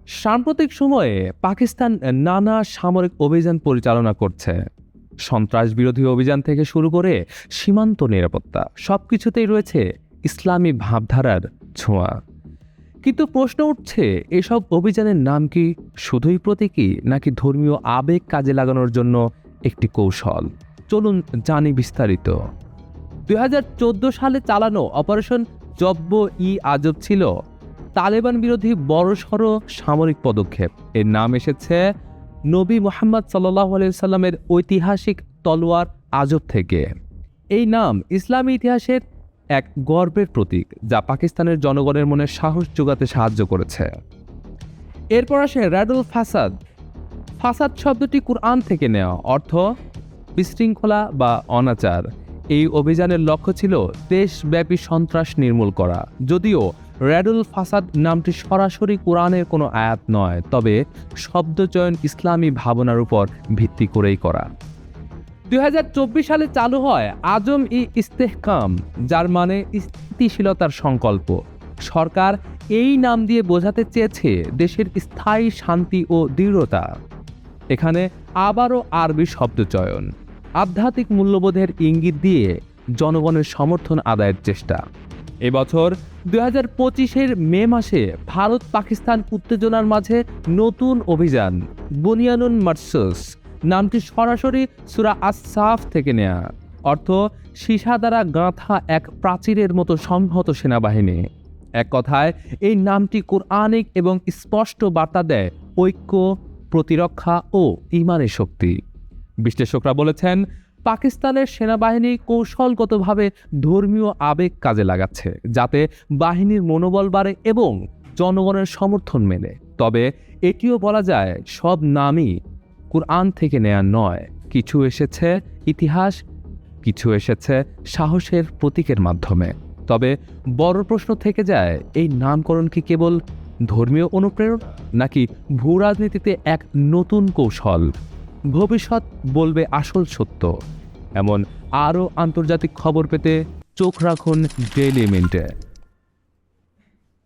সাম্প্রতিক সময়ে পাকিস্তান নানা সামরিক অভিযান পরিচালনা করছে। সন্ত্রাস বিরোধী অভিযান থেকে শুরু করে সীমান্ত নিরাপত্তা সবকিছুতেই রয়েছে ইসলামী ভাবধারার ছোঁয়া। কিন্তু প্রশ্ন উঠছে, এসব অভিযানের নাম কি শুধুই প্রতীকী, নাকি ধর্মীয় আবেগ কাজে লাগানোর জন্য একটি কৌশল? চলুন জানি বিস্তারিত। 2014 সালে চালানো অপারেশন জব্ব-ই-আজব ছিল তালেবান বিরোধী বড়সড় সামরিক পদক্ষেপ। এর নাম এসেছে নবী মুহাম্মদ সাল্লাল্লাহু আলাইহি সাল্লামের ঐতিহাসিক তলোয়ার আজব থেকে। এই নাম ইসলামী ইতিহাসের এক গর্বের প্রতীক, যা পাকিস্তানের জনগণের মনে সাহস যোগাতে সাহায্য করেছে। এরপর আসে রাদুল ফাসাদ। ফাসাদ শব্দটি কুরআন থেকে নেওয়া, অর্থ বিশৃঙ্খলা বা অনাচার। এই অভিযানের লক্ষ্য ছিল দেশব্যাপী সন্ত্রাস নির্মূল করা। যদিও রাদুল ফাসাদ নামটি সরাসরি কোরআনের কোনো আয়াত নয়, তবে শব্দচয়ন ইসলামী ভাবনার উপর ভিত্তি করেই করা। 2024 সালে চালু হয় আজম-ই-ইস্তেহকাম, যার মানে স্থিতিশীলতার সংকল্প। সরকার এই নাম দিয়ে বোঝাতে চেয়েছে দেশের স্থায়ী শান্তি ও দৃঢ়তা। এখানে আবারও আরবি শব্দচয়ন, আধ্যাত্মিক মূল্যবোধের ইঙ্গিত দিয়ে জনগণের সমর্থন আদায়ের চেষ্টা। এবছর 2025-এর মে মাসে ভারত পাকিস্তান উত্তেজনার মাঝে নতুন অভিযান বুনিয়ানুন মারসুস, নামটি সরাসরি সূরা আস-সাফ থেকে নেয়া, অর্থ সীসা দ্বারা গাঁথা এক প্রাচীরের মতো সংহত সেনাবাহিনী। এক কথায় এই নামটি কোরআনিক এবং স্পষ্ট বার্তা দেয় ঐক্য, প্রতিরক্ষা ও ঈমানের শক্তি। বিশ্লেষকরা বলেছেন, পাকিস্তানের সেনাবাহিনী কৌশলগতভাবে ধর্মীয় আবেগ কাজে লাগাচ্ছে, যাতে বাহিনীর মনোবল বাড়ে এবং জনগণের সমর্থন মেলে। তবে এটিও বলা যায়, সব নামই কুরআন থেকে নেয়া নয়। কিছু এসেছে ইতিহাস, কিছু এসেছে সাহসের প্রতীকের মাধ্যমে। তবে বড় প্রশ্ন থেকে যায়, এই নামকরণ কি কেবল ধর্মীয় অনুপ্রেরণা, নাকি ভূরাজনীতিতে এক নতুন কৌশল? ভবিষ্যৎ বলবে আসল সত্য। এমন আরও আন্তর্জাতিক খবর পেতে চোখ রাখুন ডেইলি মিন্টে।